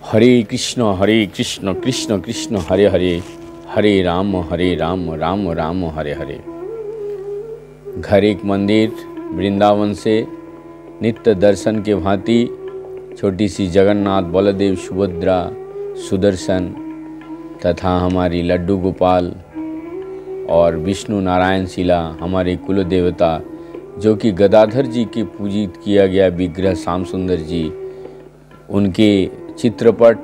हरे कृष्ण कृष्ण कृष्ण हरे हरे, हरे राम राम राम हरे हरे। घर एक मंदिर वृंदावन से नित्य दर्शन के भांति छोटी सी जगन्नाथ, बलदेव, सुभद्रा, सुदर्शन तथा हमारी लड्डू गोपाल और विष्णु नारायण शिला हमारे कुल देवता जो कि गदाधर जी की पूजित किया गया विग्रह श्याम सुंदर जी, उनके चित्रपट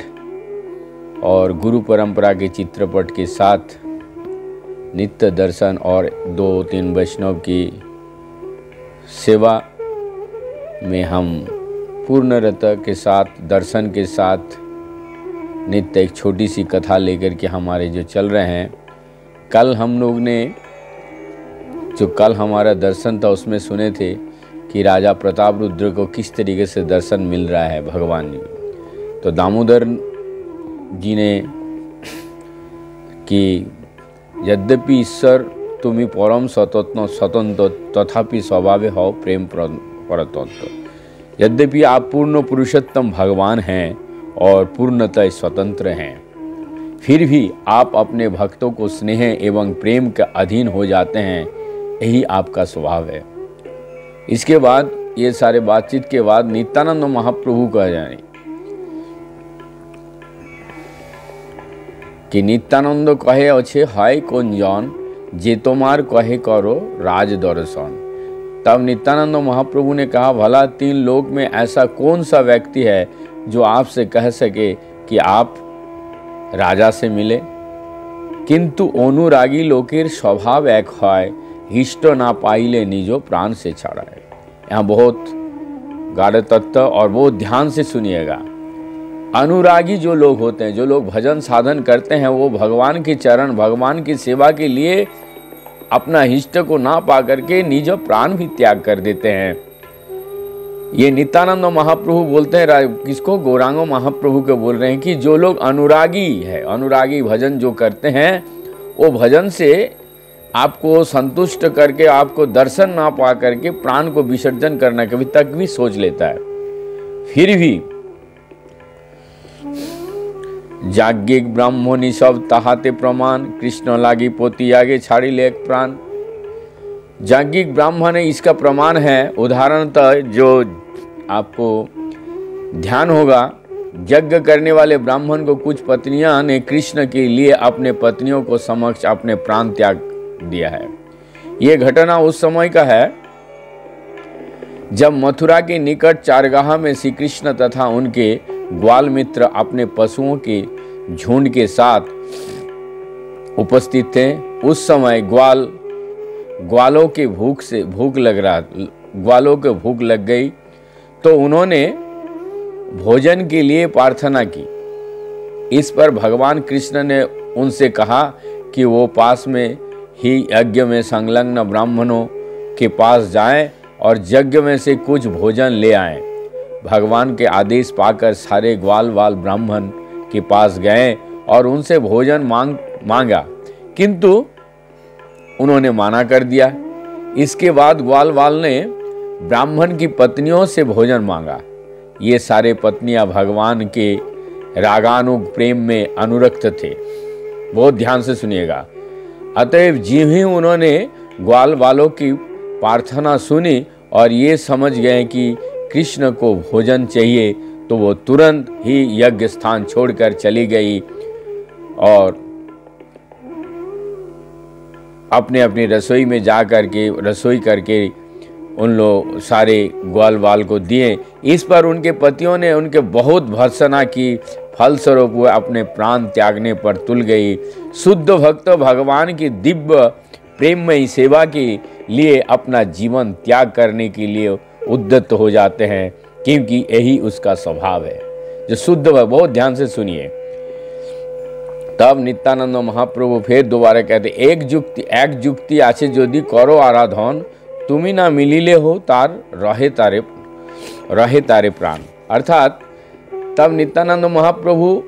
और गुरु परंपरा के चित्रपट के साथ नित्य दर्शन और 2-3 वैष्णव की सेवा में हम पूर्णरता के साथ दर्शन के साथ नित्य एक छोटी सी कथा लेकर के हमारे जो चल रहे हैं। कल हम लोग ने जो कल हमारा दर्शन था उसमें सुने थे कि राजा प्रताप रुद्र को किस तरीके से दर्शन मिल रहा है भगवान जी। तो दामोदर जी ने कि यद्यपि ईश्वर तुम्ही परम स्वतंत्र तथापि स्वभावे हो प्रेम परतंत्र। यद्यपि आप पूर्ण पुरुषोत्तम भगवान हैं और पूर्णतः स्वतंत्र हैं, फिर भी आप अपने भक्तों को स्नेह एवं प्रेम के अधीन हो जाते हैं, यही आपका स्वभाव है। इसके बाद ये सारे बातचीत के बाद नित्यानंद महाप्रभु कह जाए कि नित्यानंद कहे अच्छे हाय कुंजन जे तुम्हार कहे करो राज दर्शन। तब नित्यानंद महाप्रभु ने कहा, भला 3 लोक में ऐसा कौन सा व्यक्ति है जो आपसे कह सके कि आप राजा से मिले, किंतु अनुरागी लोकेर स्वभाव एक है, हिष्ट ना पाइले निजो प्राण से छाड़ाए। यहाँ बहुत गाढ़ तत्व और बहुत ध्यान से सुनिएगा। अनुरागी जो लोग होते हैं, जो लोग भजन साधन करते हैं, वो भगवान के चरण, भगवान की सेवा के लिए अपना हिष्ट को ना पा करके निज प्राण भी त्याग कर देते हैं। ये नित्यानंद महाप्रभु बोलते हैं, किसको? गौरांग महाप्रभु के बोल रहे हैं कि जो लोग अनुरागी है, अनुरागी भजन जो करते हैं, वो भजन से आपको संतुष्ट करके आपको दर्शन ना पा करके प्राण को विसर्जन करना कभी तक भी सोच लेता है। फिर भी जाज्ञिक ब्राह्मणी सब ताहाते प्रमाण, कृष्ण लागी पोती आगे छाड़ी ले एक प्राण। जाज्ञिक ब्राह्मण है, इसका प्रमाण है। उदाहरणतः जो आपको ध्यान होगा, यज्ञ करने वाले ब्राह्मण को कुछ पत्नियां ने कृष्ण के लिए अपने पत्नियों को समक्ष अपने प्राण त्याग दिया है। ये घटना उस समय का है जब मथुरा के निकट चारगाह में श्री कृष्ण तथा उनके ग्वाल मित्र अपने पशुओं के झुंड के साथ उपस्थित थे। उस समय ग्वालों के ग्वालों को भूख लग गई, तो उन्होंने भोजन के लिए प्रार्थना की। इस पर भगवान कृष्ण ने उनसे कहा कि वो पास में ही यज्ञ में संलग्न ब्राह्मणों के पास जाएं और यज्ञ में से कुछ भोजन ले आएं। भगवान के आदेश पाकर सारे ग्वाल ब्राह्मण के पास गए और उनसे भोजन मांगा, किंतु उन्होंने माना कर दिया। इसके बाद ग्वाल ने ब्राह्मण की पत्नियों से भोजन मांगा। ये सारे पत्नियां भगवान के रागानुग प्रेम में अनुरक्त थे। बहुत ध्यान से सुनिएगा। अतएव जिन ही उन्होंने ग्वाल वालों की प्रार्थना सुनी और ये समझ गए कि कृष्ण को भोजन चाहिए, तो वो तुरंत ही यज्ञ स्थान छोड़कर चली गई और अपने रसोई में जा करके रसोई करके उन लोग सारे ग्वाल को दिए। इस पर उनके पतियों ने उनके बहुत भर्त्सना की, फलस्वरूप वह अपने प्राण त्यागने पर तुल गई। शुद्ध भक्त भगवान की दिव्य प्रेममयी सेवा के लिए अपना जीवन त्याग करने के लिए उद्यत हो जाते हैं, क्योंकि यही उसका स्वभाव है जो शुद्ध है। बहुत ध्यान से सुनिए। तब नित्यानंद महाप्रभु फिर दोबारा कहते, एक जुक्ति आछे यदि करो आराधन, तुमी ना मिलिले हो तार रहे तारे प्राण। अर्थात तब नित्यानंद महाप्रभु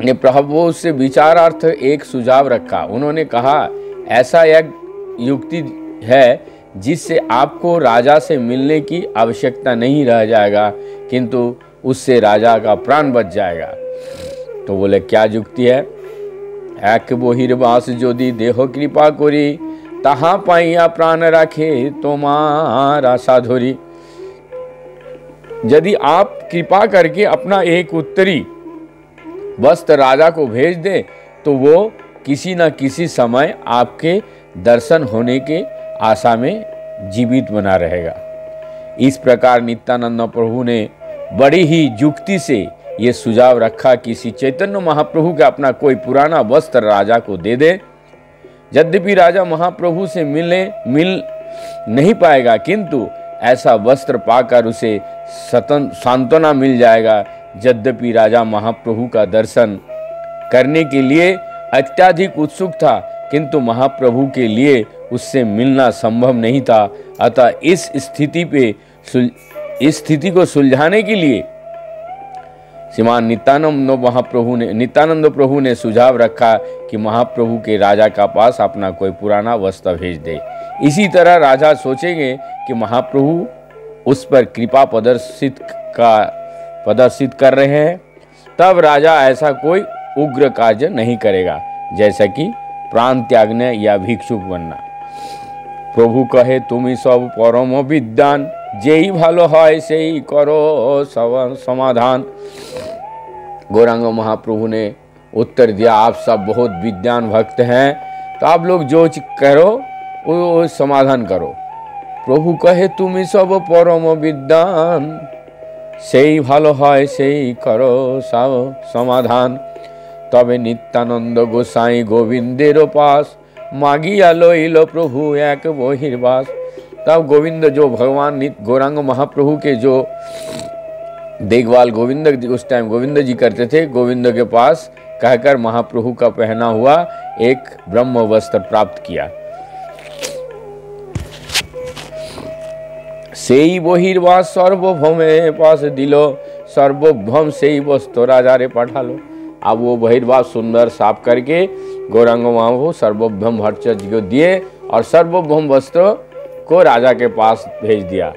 ने प्रभु से विचारार्थ एक सुझाव रखा। उन्होंने कहा, ऐसा एक युक्ति है जिससे आपको राजा से मिलने की आवश्यकता नहीं रह जाएगा, किंतु उससे राजा का प्राण बच जाएगा। तो बोले क्या युक्ति है? एक बहिर्वास यदि देह कृपा करी, ताहा पाइया प्राण राखे तुम्हारा साधुरी। यदि आप कृपा करके अपना एक उत्तरी वस्त्र राजा को भेज दे तो वो किसी न किसी समय आपके दर्शन होने के आशा में जीवित बना रहेगा। इस प्रकार नित्यानंद प्रभु ने बड़ी ही युक्ति से ये सुझाव रखा कि श्री चैतन्य महाप्रभु का अपना कोई पुराना वस्त्र राजा को दे दे। यद्यपि राजा महाप्रभु से मिल नहीं पाएगा, किंतु ऐसा वस्त्र पाकर उसे सांत्वना मिल जाएगा। यद्यपि राजा महाप्रभु का दर्शन करने के लिए अत्यधिक उत्सुक था, किंतु महाप्रभु के लिए उससे मिलना संभव नहीं था। अतः इस स्थिति को सुलझाने के लिए श्रीमान नित्यानंद प्रभु ने सुझाव रखा कि महाप्रभु के राजा का पास अपना कोई पुराना वस्त्र भेज दे। इसी तरह राजा सोचेंगे कि महाप्रभु उस पर कृपा प्रदर्शित कर रहे हैं, तब राजा ऐसा कोई उग्र कार्य नहीं करेगा, जैसा कि प्राण त्यागने या भिक्षुक बनना। प्रभु कहे तुम सब परम विद्वान, जेई भालो है सेई करो समाधान। गौरांग महाप्रभु ने उत्तर दिया, आप सब बहुत विद्वान भक्त हैं, तो आप लोग जो करो वो समाधान करो। प्रभु कहे तुम सब परम विद्वान, सेई भालो है सेई करो समाधान। तबे नित्यानंद गोसाई गोविंदेर पास, मागिया लइल प्रभु एक बहिर्वास। तब गोविंद जो भगवान गौरांग महाप्रभु के जो देखभाल गोविंद उस टाइम गोविंद जी करते थे, गोविंद के पास कहकर महाप्रभु का पहना हुआ एक ब्रह्म वस्त्र प्राप्त किया। सेई बहिर्वास सर्वभौमे पास दिलो, सर्वभौम सेई वस्त्र राजा रे पठालो। अब वो बहिर्वास सुंदर साफ करके गौरांग महाप्रभु सर्वभौम भट्टाचार्य जी को दिए और सर्वभौम वस्त्र को राजा के पास भेज दिया।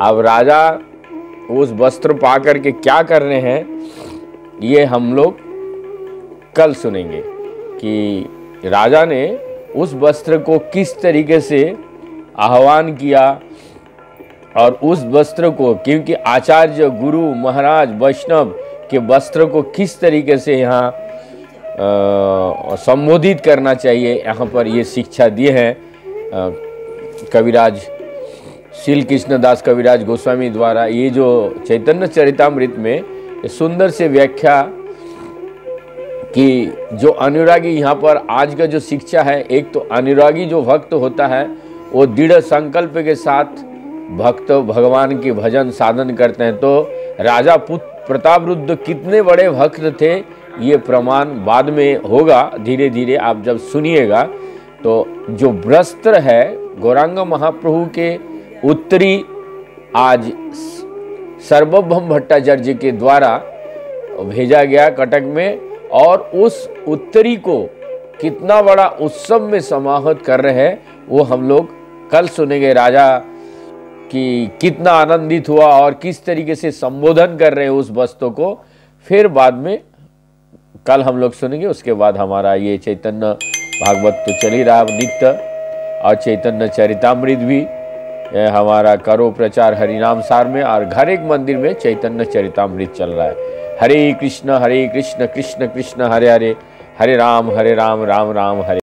अब राजा उस वस्त्र पा करके क्या कर रहे हैं, ये हम लोग कल सुनेंगे कि राजा ने उस वस्त्र को किस तरीके से आह्वान किया और उस वस्त्र को, क्योंकि आचार्य गुरु महाराज वैष्णव के वस्त्र को किस तरीके से यहाँ संबोधित करना चाहिए, यहाँ पर ये शिक्षा दिए हैं कविराज श्री कृष्णदास कविराज गोस्वामी द्वारा। ये जो चैतन्य चरितामृत में सुंदर से व्याख्या कि जो अनुरागी यहाँ पर आज का जो शिक्षा है, एक तो अनुरागी जो भक्त होता है वो दृढ़ संकल्प के साथ भक्त भगवान के भजन साधन करते हैं। तो राजा प्रतापरुद्र कितने बड़े भक्त थे ये प्रमाण बाद में होगा, धीरे धीरे आप जब सुनिएगा। तो जो वस्त्र है गौरांग महाप्रभु के उत्तरी आज सर्वभौम भट्टाचार्य के द्वारा भेजा गया कटक में, और उस उत्तरी को कितना बड़ा उत्सव में समाहित कर रहे हैं वो हम लोग कल सुनेंगे। राजा कि कितना आनंदित हुआ और किस तरीके से संबोधन कर रहे हैं उस वस्तु को, फिर बाद में कल हम लोग सुनेंगे। उसके बाद हमारा ये चैतन्य भागवत तो चल ही रहा नित्य, और चैतन्य चरितामृत भी हमारा करो प्रचार हरिनाम सार में, और घर एक मंदिर में चैतन्य चरितामृत चल रहा है। हरे कृष्ण कृष्ण कृष्ण हरे हरे, हरे राम राम राम हरे।